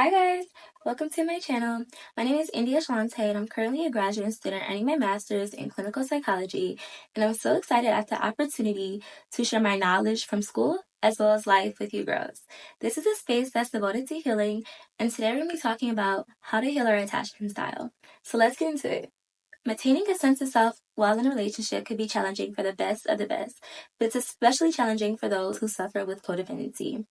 Hi guys, welcome to my channel. My name is Shalonte and I'm currently a graduate student earning my master's in clinical psychology, and I'm so excited at the opportunity to share my knowledge from school as well as life with you girls. This is a space that's devoted to healing, and today we're going to be talking about how to heal our attachment style. So let's get into it. Maintaining a sense of self while in a relationship could be challenging for the best of the best, but it's especially challenging for those who suffer with codependency.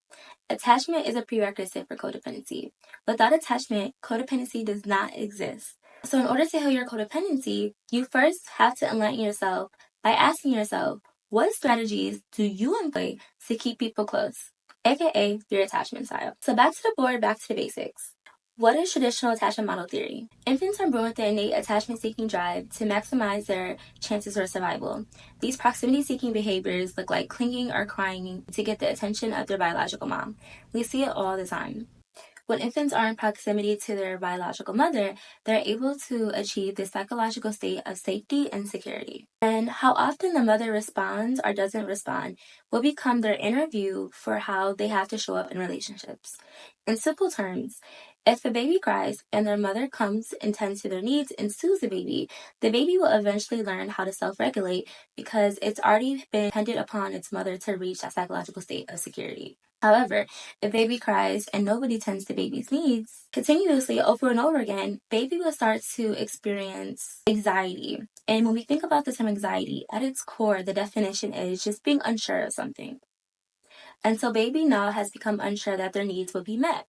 Attachment is a prerequisite for codependency. Without attachment, codependency does not exist. So in order to heal your codependency, you first have to enlighten yourself by asking yourself, what strategies do you employ to keep people close, aka your attachment style? So back to the board, back to the basics. What is traditional attachment model theory? Infants are born with an innate attachment-seeking drive to maximize their chances for survival. These proximity-seeking behaviors look like clinging or crying to get the attention of their biological mom. We see it all the time. When infants are in proximity to their biological mother, they're able to achieve this psychological state of safety and security. And how often the mother responds or doesn't respond will become their inner view for how they have to show up in relationships. In simple terms, if a baby cries and their mother comes and tends to their needs and soothes the baby will eventually learn how to self-regulate because it's already been dependent upon its mother to reach that psychological state of security. However, if baby cries and nobody tends to baby's needs continuously over and over again, baby will start to experience anxiety. And when we think about the term anxiety, at its core, the definition is just being unsure of something. And so baby now has become unsure that their needs will be met.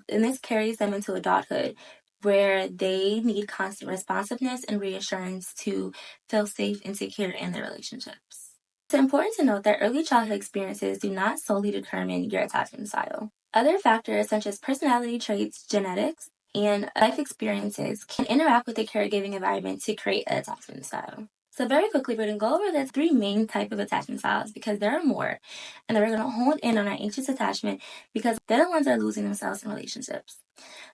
And this carries them into adulthood, where they need constant responsiveness and reassurance to feel safe and secure in their relationships. It's important to note that early childhood experiences do not solely determine your attachment style. Other factors such as personality traits, genetics, and life experiences can interact with the caregiving environment to create an attachment style. So very quickly, we're going to go over the three main types of attachment styles because there are more. And then we're going to hone in on our anxious attachment because they're the ones that are losing themselves in relationships.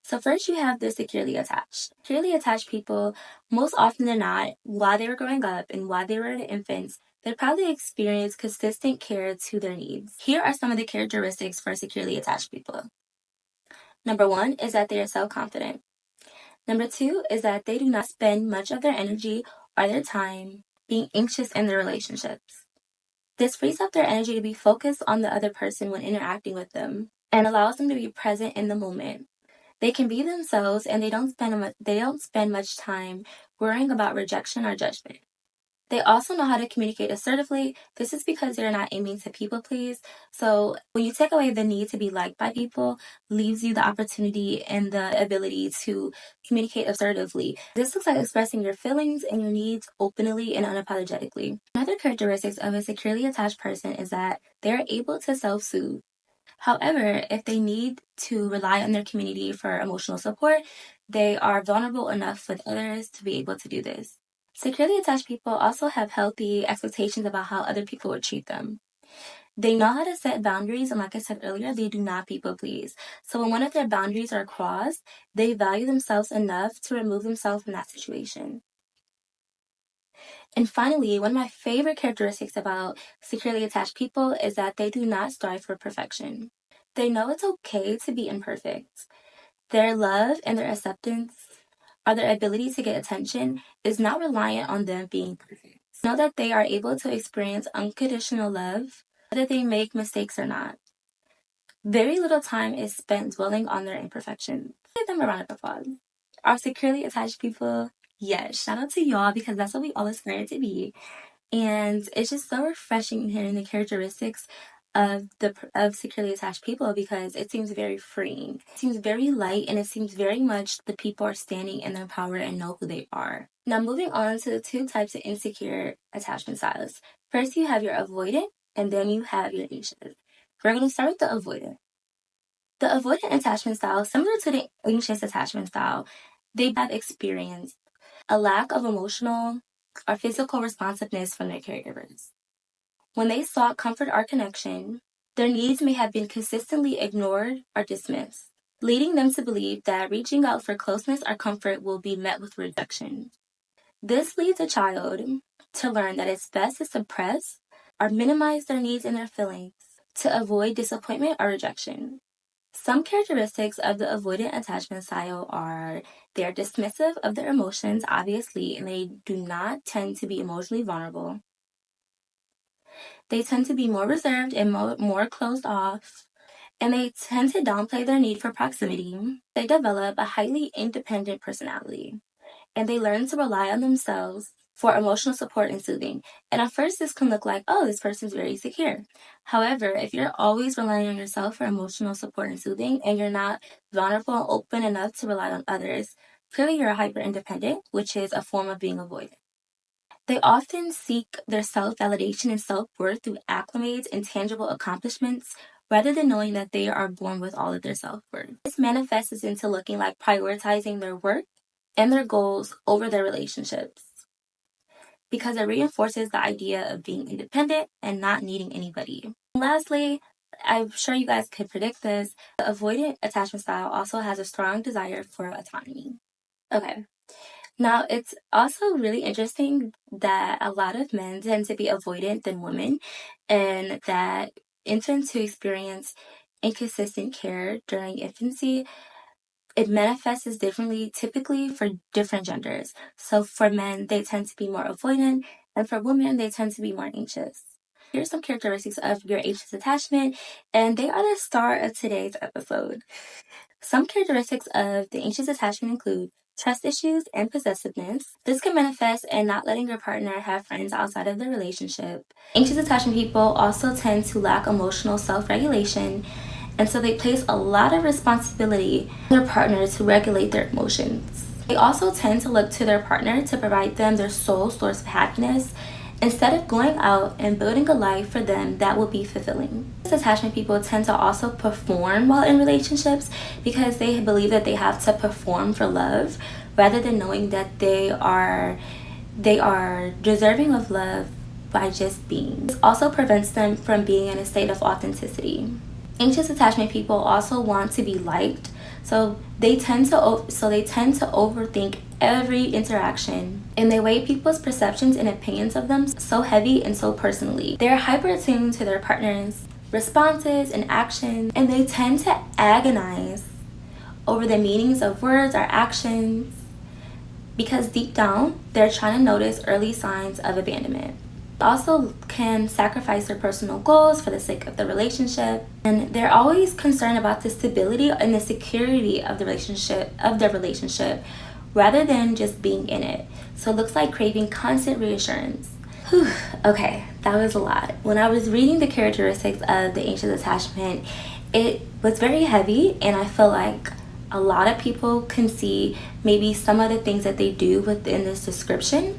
So first you have the securely attached. Securely attached people, most often than not, while they were growing up and while they were infants, they probably experienced consistent care to their needs. Here are some of the characteristics for securely attached people. Number one is that they are self-confident. Number two is that they do not spend much of their energy or their time being anxious in their relationships. This frees up their energy to be focused on the other person when interacting with them and allows them to be present in the moment. They can be themselves and they don't spend much time worrying about rejection or judgment. They also know how to communicate assertively. This is because they're not aiming to people please. So when you take away the need to be liked by people, leaves you the opportunity and the ability to communicate assertively. This looks like expressing your feelings and your needs openly and unapologetically. Another characteristics of a securely attached person is that they're able to self-soothe. However, if they need to rely on their community for emotional support, they are vulnerable enough with others to be able to do this. Securely attached people also have healthy expectations about how other people would treat them. They know how to set boundaries, and like I said earlier, they do not people please. So when one of their boundaries are crossed, they value themselves enough to remove themselves from that situation. And finally, one of my favorite characteristics about securely attached people is that they do not strive for perfection. They know it's okay to be imperfect. Their love and their acceptance or their ability to get attention is not reliant on them being perfect. Know that they are able to experience unconditional love, whether they make mistakes or not. Very little time is spent dwelling on their imperfections. Give them a round of applause. Our securely attached people, yes, shout out to y'all because that's what we all aspire to be. And it's just so refreshing hearing the characteristics of securely attached people because it seems very freeing. It seems very light and it seems very much the people are standing in their power and know who they are. Now moving on to the two types of insecure attachment styles. First you have your avoidant and then you have your anxious. We're going to start with the avoidant. The avoidant attachment style, similar to the anxious attachment style, they have experienced a lack of emotional or physical responsiveness from their caregivers. When they sought comfort or connection, their needs may have been consistently ignored or dismissed, leading them to believe that reaching out for closeness or comfort will be met with rejection. This leads a child to learn that it's best to suppress or minimize their needs and their feelings to avoid disappointment or rejection. Some characteristics of the avoidant attachment style are they're dismissive of their emotions, obviously, and they do not tend to be emotionally vulnerable. They tend to be more reserved and more closed off, and they tend to downplay their need for proximity. They develop a highly independent personality, and they learn to rely on themselves for emotional support and soothing. And at first, this can look like, oh, this person's very secure. However, if you're always relying on yourself for emotional support and soothing, and you're not vulnerable and open enough to rely on others, clearly you're hyper independent, which is a form of being avoidant. They often seek their self-validation and self-worth through acclimates and tangible accomplishments rather than knowing that they are born with all of their self-worth. This manifests into looking like prioritizing their work and their goals over their relationships because it reinforces the idea of being independent and not needing anybody. And lastly, I'm sure you guys could predict this, the avoidant attachment style also has a strong desire for autonomy. Okay. Now, it's also really interesting that a lot of men tend to be avoidant than women, and that infants who experience inconsistent care during infancy, it manifests differently, typically for different genders. So for men, they tend to be more avoidant, and for women, they tend to be more anxious. Here's some characteristics of your anxious attachment, and they are the star of today's episode. Some characteristics of the anxious attachment include trust issues and possessiveness. This can manifest in not letting your partner have friends outside of the relationship. Anxious attachment people also tend to lack emotional self-regulation, and so they place a lot of responsibility on their partner to regulate their emotions. They also tend to look to their partner to provide them their sole source of happiness instead of going out and building a life for them that will be fulfilling. Attachment people tend to also perform while in relationships because they believe that they have to perform for love rather than knowing that they are deserving of love by just being. This also prevents them from being in a state of authenticity. Anxious attachment people also want to be liked, so they tend to overthink every interaction, and they weigh people's perceptions and opinions of them so heavy and so personally. They're hyper attuned to their partner's responses and actions, and they tend to agonize over the meanings of words or actions because deep down, they're trying to notice early signs of abandonment. Also can sacrifice their personal goals for the sake of the relationship, and they're always concerned about the stability and the security of the relationship rather than just being in it. So it looks like craving constant reassurance. Whew, okay, that was a lot. When I was reading the characteristics of the anxious attachment, it was very heavy, and I feel like a lot of people can see maybe some of the things that they do within this description.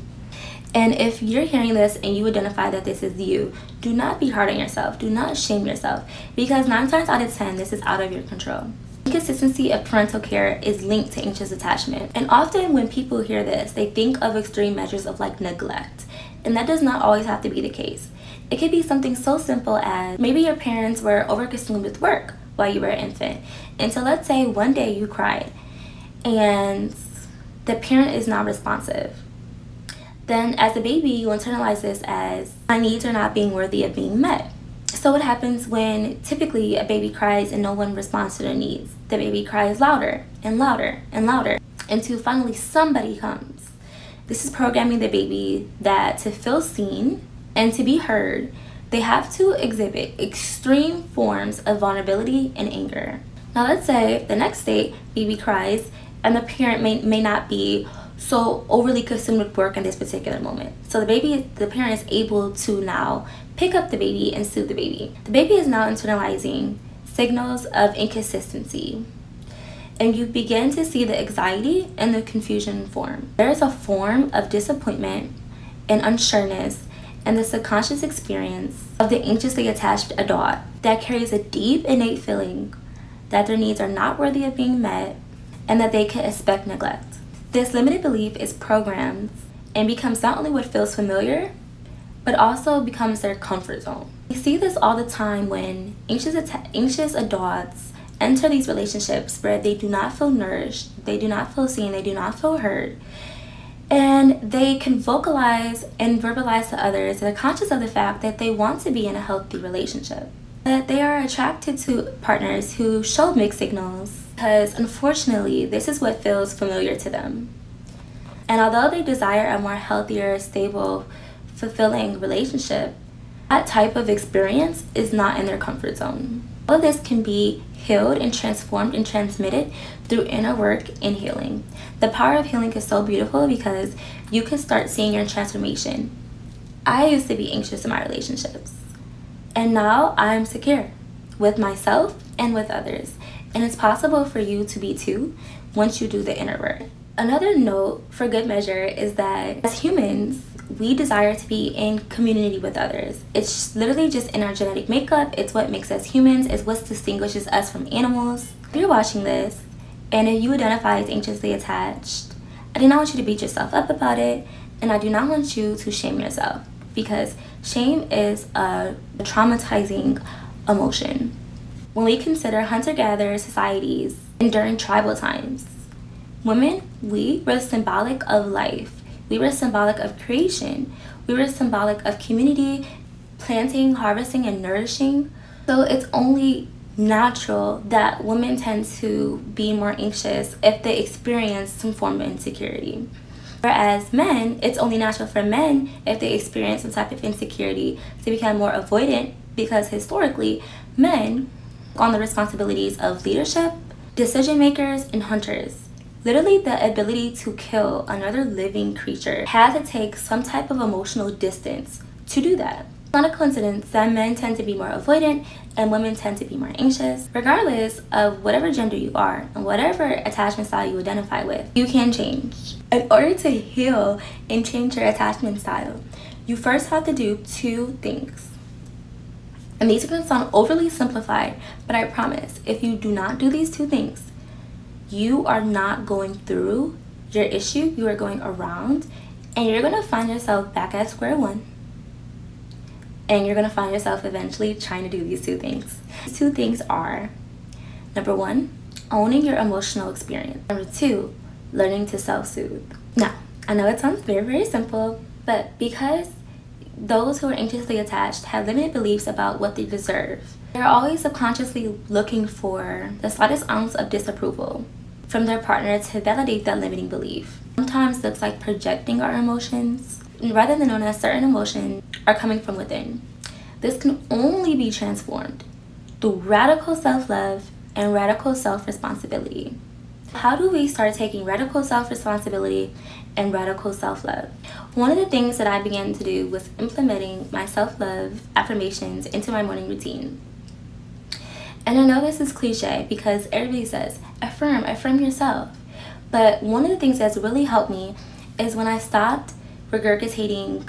And if you're hearing this and you identify that this is you, do not be hard on yourself. Do not shame yourself, because 9 times out of 10, this is out of your control. Inconsistency of parental care is linked to anxious attachment. And often when people hear this, they think of extreme measures of like neglect. And that does not always have to be the case. It could be something so simple as maybe your parents were overconsumed with work while you were an infant. And so let's say one day you cried and the parent is not responsive. Then as a baby, you internalize this as my needs are not being worthy of being met. So what happens when typically a baby cries and no one responds to their needs? The baby cries louder and louder and louder until finally somebody comes. This is programming the baby that to feel seen and to be heard, they have to exhibit extreme forms of vulnerability and anger. Now let's say the next day, baby cries and the parent may not be so overly consumed with work in this particular moment. So the parent is able to now pick up the baby and soothe the baby. The baby is now internalizing signals of inconsistency, and you begin to see the anxiety and the confusion form. There is a form of disappointment and unsureness and the subconscious experience of the anxiously attached adult that carries a deep innate feeling that their needs are not worthy of being met and that they can expect neglect. This limited belief is programmed and becomes not only what feels familiar, but also becomes their comfort zone. We see this all the time when anxious adults enter these relationships where they do not feel nourished, they do not feel seen, they do not feel heard, and they can vocalize and verbalize to others. They're conscious of the fact that they want to be in a healthy relationship. But they are attracted to partners who show mixed signals because unfortunately this is what feels familiar to them. And although they desire a more healthier, stable, fulfilling relationship, that type of experience is not in their comfort zone. All of this can be healed and transformed and transmitted through inner work and healing. The power of healing is so beautiful because you can start seeing your transformation. I used to be anxious in my relationships, and now I'm secure with myself and with others. And it's possible for you to be too once you do the inner work. Another note for good measure is that as humans, we desire to be in community with others. It's literally just in our genetic makeup. It's what makes us humans. It's what distinguishes us from animals. If you're watching this and if you identify as anxiously attached, I do not want you to beat yourself up about it, and I do not want you to shame yourself, because shame is a traumatizing emotion. When we consider hunter-gatherer societies and during tribal times, women, we were symbolic of life. We were symbolic of creation. We were symbolic of community, planting, harvesting, and nourishing. So it's only natural that women tend to be more anxious if they experience some form of insecurity. Whereas men, it's only natural for men if they experience some type of insecurity to become more avoidant, because historically, men on the responsibilities of leadership, decision makers, and hunters. Literally, the ability to kill another living creature had to take some type of emotional distance to do that. It's not a coincidence that men tend to be more avoidant and women tend to be more anxious. Regardless of whatever gender you are and whatever attachment style you identify with, you can change. In order to heal and change your attachment style, you first have to do two things. And these are going to sound overly simplified, but I promise, if you do not do these two things, you are not going through your issue, you are going around, and you're going to find yourself back at square one. And you're going to find yourself eventually trying to do these two things. These two things are, number one, owning your emotional experience. Number two, learning to self-soothe. Now, I know it sounds very, very simple, but because those who are anxiously attached have limited beliefs about what they deserve, they're always subconsciously looking for the slightest ounce of disapproval from their partner to validate that limiting belief. Sometimes looks like projecting our emotions, rather than knowing that certain emotions are coming from within. This can only be transformed through radical self-love and radical self-responsibility. How do we start taking radical self-responsibility and radical self-love? One of the things that I began to do was implementing my self-love affirmations into my morning routine. And I know this is cliche because everybody says, affirm yourself. But one of the things that's really helped me is when I stopped regurgitating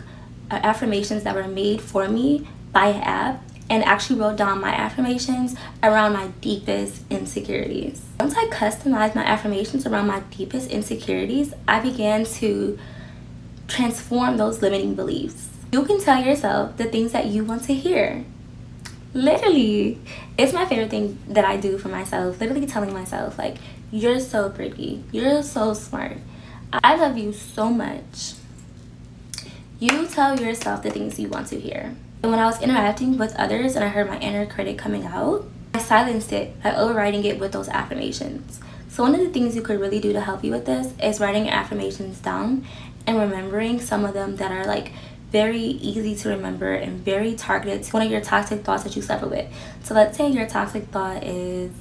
affirmations that were made for me by an app and actually wrote down my affirmations around my deepest insecurities. Once I customized my affirmations around my deepest insecurities, I began to transform those limiting beliefs. You can tell yourself the things that you want to hear. Literally, it's my favorite thing that I do for myself. Literally telling myself, like, you're so pretty, you're so smart, I love you so much. You tell yourself the things you want to hear. And when I was interacting with others and I heard my inner critic coming out, I silenced it by overriding it with those affirmations. So one of the things you could really do to help you with this is writing your affirmations down and remembering some of them that are like very easy to remember and very targeted to one of your toxic thoughts that you suffer with. So let's say your toxic thought is,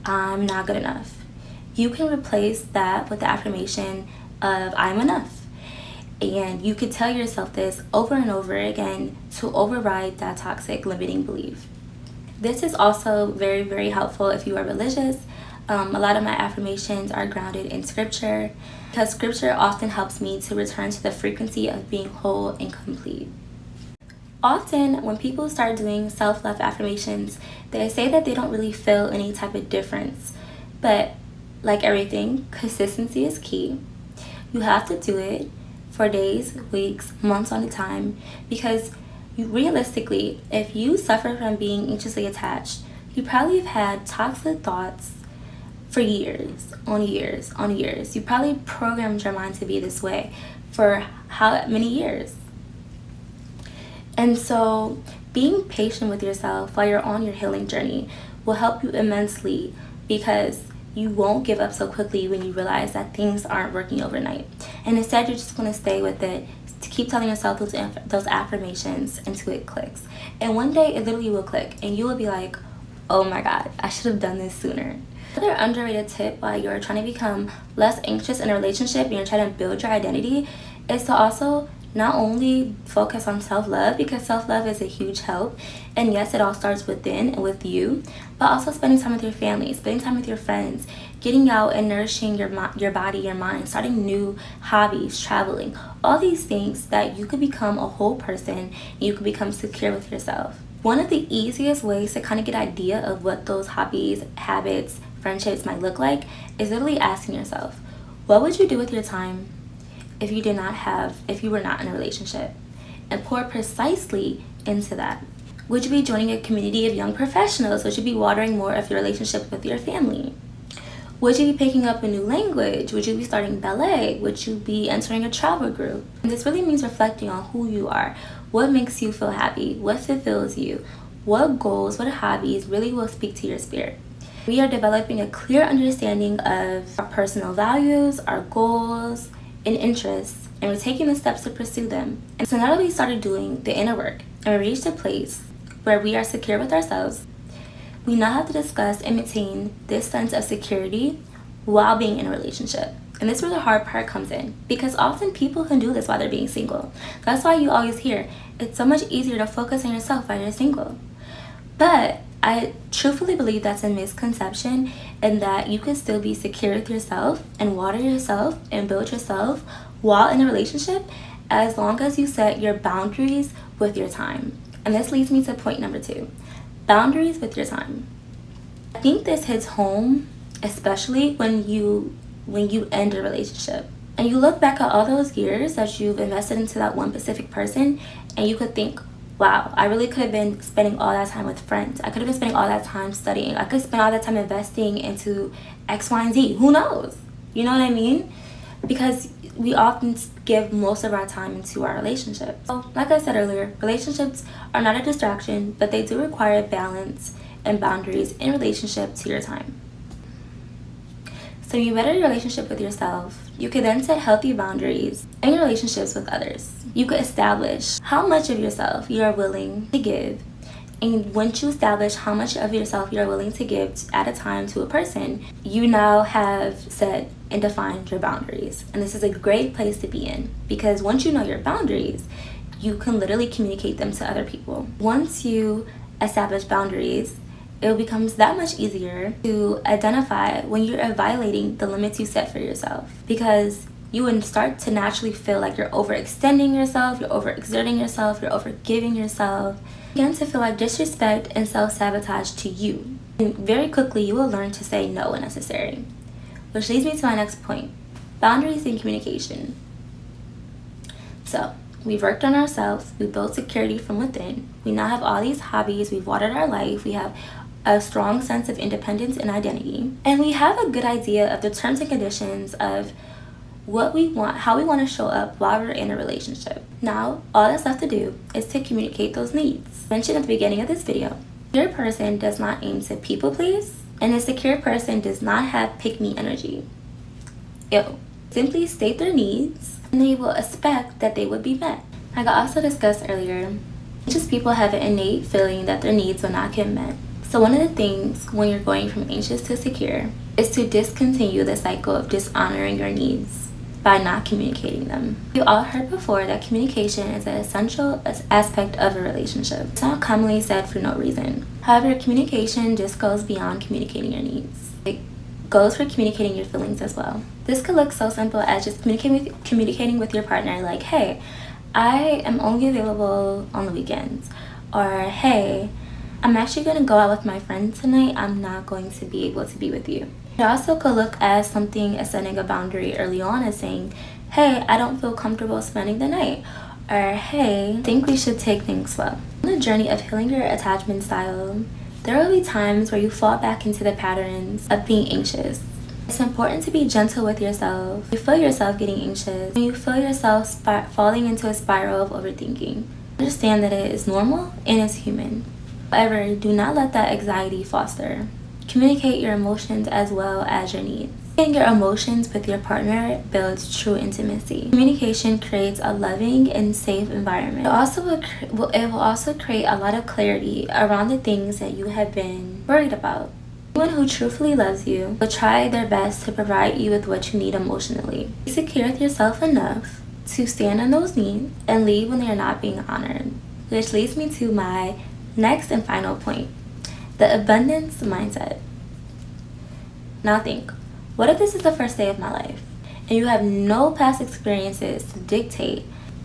I'm not good enough. You can replace that with the affirmation of, I'm enough. And you could tell yourself this over and over again to override that toxic limiting belief. This is also very, very helpful if you are religious. A lot of my affirmations are grounded in scripture, because scripture often helps me to return to the frequency of being whole and complete. Often when people start doing self-love affirmations, they say that they don't really feel any type of difference. But like everything, consistency is key. You have to do it for days, weeks, months on a time, because realistically, if you suffer from being anxiously attached, you probably have had toxic thoughts for years on years on years. You probably programmed your mind to be this way for how many years? And so Being patient with yourself while you're on your healing journey will help you immensely, because you won't give up so quickly when you realize that things aren't working overnight. And instead, you're just going to stay with it, to keep telling yourself those affirmations until it clicks. And one day, it literally will click, and you will be like, oh my God, I should have done this sooner. Another underrated tip while you're trying to become less anxious in a relationship and you're trying to build your identity is to also not only focus on self-love, because self-love is a huge help, and yes, it all starts within and with you, but also spending time with your family, spending time with your friends, getting out and nourishing your body, your mind, starting new hobbies, traveling, all these things that you could become a whole person and you could become secure with yourself. One of the easiest ways to kind of get an idea of what those hobbies, habits, friendships might look like is literally asking yourself, what would you do with your time if you were not in a relationship? And pour precisely into that. Would you be joining a community of young professionals? Would you be watering more of your relationship with your family? Would you be picking up a new language? Would you be starting ballet? Would you be entering a travel group? And this really means reflecting on who you are. What makes you feel happy? What fulfills you? What goals, what hobbies really will speak to your spirit? We are developing a clear understanding of our personal values, our goals, and interests, and we're taking the steps to pursue them. And so now that we started doing the inner work and we reached a place where we are secure with ourselves, we now have to discuss and maintain this sense of security while being in a relationship. And this is where the hard part comes in, because often people can do this while they're being single. That's why you always hear it's so much easier to focus on yourself while you're single. But I truthfully believe that's a misconception, and that you can still be secure with yourself and water yourself and build yourself while in a relationship, as long as you set your boundaries with your time. And this leads me to point number 2, boundaries with your time. I think this hits home, especially when you end a relationship and you look back at all those years that you've invested into that one specific person, and you could think, wow, I really could have been spending all that time with friends. I could have been spending all that time studying. I could spend all that time investing into X, Y, and Z. Who knows? You know what I mean? Because we often give most of our time into our relationships. So, like I said earlier, relationships are not a distraction, but they do require balance and boundaries in relationship to your time. So you better your relationship with yourself. You could then set healthy boundaries in your relationships with others. You could establish how much of yourself you are willing to give. And once you establish how much of yourself you are willing to give at a time to a person, you now have set and defined your boundaries. And this is a great place to be in, because once you know your boundaries, you can literally communicate them to other people. Once you establish boundaries, it becomes that much easier to identify when you're violating the limits you set for yourself, because you would start to naturally feel like you're overextending yourself, you're overexerting yourself, you're overgiving yourself. You begin to feel like disrespect and self-sabotage to you. And very quickly, you will learn to say no when necessary. Which leads me to my next point, boundaries and communication. So, we've worked on ourselves, we built security from within. We now have all these hobbies, we've watered our life, we have a strong sense of independence and identity. And we have a good idea of the terms and conditions of what we want, how we want to show up while we're in a relationship. Now, all that's left to do is to communicate those needs. Mentioned at the beginning of this video, a secure person does not aim to people please, and a secure person does not have pick-me energy. It'll simply state their needs, and they will expect that they would be met. Like I also discussed earlier, anxious people have an innate feeling that their needs will not get met. So one of the things when you're going from anxious to secure is to discontinue the cycle of dishonoring your needs by not communicating them. You all heard before that communication is an essential aspect of a relationship. It's not commonly said for no reason. However, communication just goes beyond communicating your needs. It goes for communicating your feelings as well. This could look so simple as just communicating with your partner, like, hey, I am only available on the weekends, or hey, I'm actually going to go out with my friends tonight. I'm not going to be able to be with you. It also could look as something as setting a boundary early on, as saying, hey, I don't feel comfortable spending the night, or hey, I think we should take things slow. On the journey of healing your attachment style, there will be times where you fall back into the patterns of being anxious. It's important to be gentle with yourself. When you feel yourself getting anxious, when you feel yourself falling into a spiral of overthinking, Understand that it is normal and it's human. However, do not let that anxiety foster. Communicate your emotions as well as your needs. Sharing your emotions with your partner builds true intimacy. Communication creates a loving and safe environment. It will also create a lot of clarity around the things that you have been worried about. Anyone who truthfully loves you will try their best to provide you with what you need emotionally. Be secure with yourself enough to stand on those needs and leave when they are not being honored. Which leads me to my next and final point, the abundance mindset. Now think, what if this is the first day of my life and you have no past experiences to dictate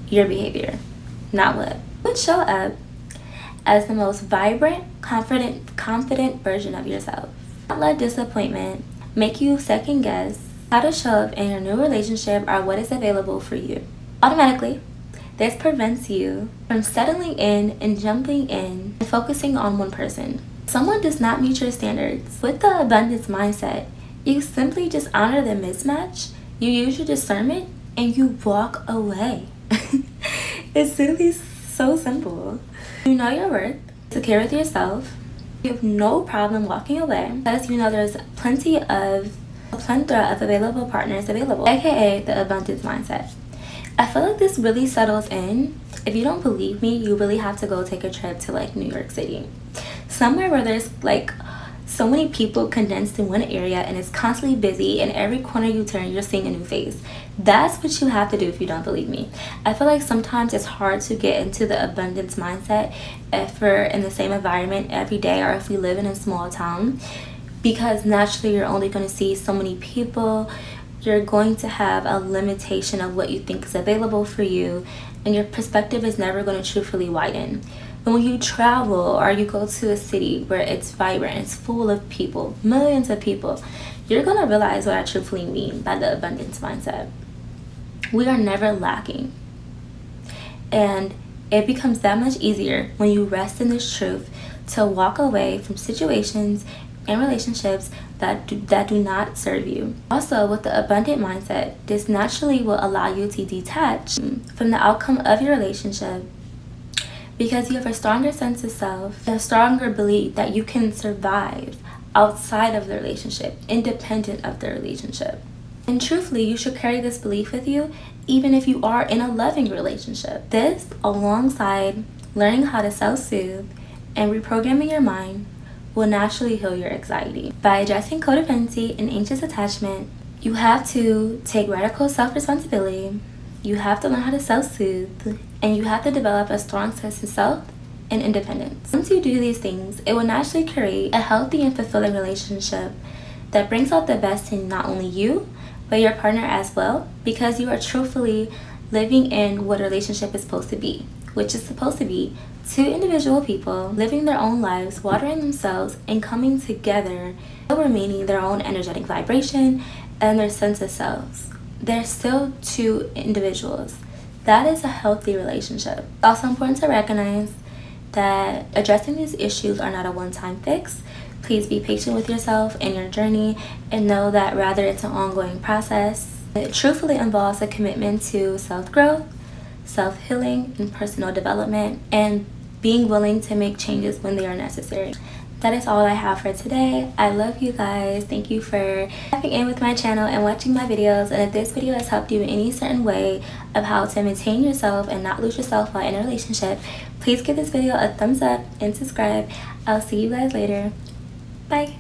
your behavior? Now what? You would show up as the most vibrant, confident version of yourself. Don't let disappointment make you second guess how to show up in your new relationship or what is available for you. Automatically, this prevents you from settling in and jumping in and focusing on one person. If someone does not meet your standards, with the abundance mindset, you simply just honor the mismatch, you use your discernment, and you walk away. It's really so simple. You know your worth, secure with yourself, you have no problem walking away because you know there's a plethora of available partners available, aka the abundance mindset. I feel like this really settles in. If you don't believe me, you really have to go take a trip to like New York City, somewhere where there's like so many people condensed in one area and it's constantly busy, and every corner you turn you're seeing a new face. That's what you have to do if you don't believe me. I feel like sometimes it's hard to get into the abundance mindset if we're in the same environment every day or if we live in a small town, because naturally you're only going to see so many people. You're going to have a limitation of what you think is available for you, and your perspective is never going to truthfully widen. But when you travel or you go to a city where it's vibrant, it's full of people, millions of people, you're going to realize what I truthfully mean by the abundance mindset. We are never lacking. And it becomes that much easier when you rest in this truth to walk away from situations and relationships that do not serve you. Also, with the abundant mindset, this naturally will allow you to detach from the outcome of your relationship, because you have a stronger sense of self and a stronger belief that you can survive outside of the relationship, independent of the relationship. And truthfully, you should carry this belief with you even if you are in a loving relationship. This, alongside learning how to self-soothe and reprogramming your mind, will naturally heal your anxiety. By addressing codependency and anxious attachment, you have to take radical self-responsibility, you have to learn how to self-soothe, and you have to develop a strong sense of self and independence. Once you do these things, it will naturally create a healthy and fulfilling relationship that brings out the best in not only you, but your partner as well, because you are truthfully living in what a relationship is supposed to be, which is supposed to be two individual people living their own lives, watering themselves, and coming together, still remaining their own energetic vibration and their sense of selves. They're still two individuals. That is a healthy relationship. It's also important to recognize that addressing these issues are not a one-time fix. Please be patient with yourself and your journey, and know that rather it's an ongoing process. It truthfully involves a commitment to self-growth, self-healing, and personal development, and being willing to make changes when they are necessary. That is all I have for today. I love you guys. Thank you for tapping in with my channel and watching my videos. And if this video has helped you in any certain way of how to maintain yourself and not lose yourself while in a relationship, please give this video a thumbs up and subscribe. I'll see you guys later. Bye.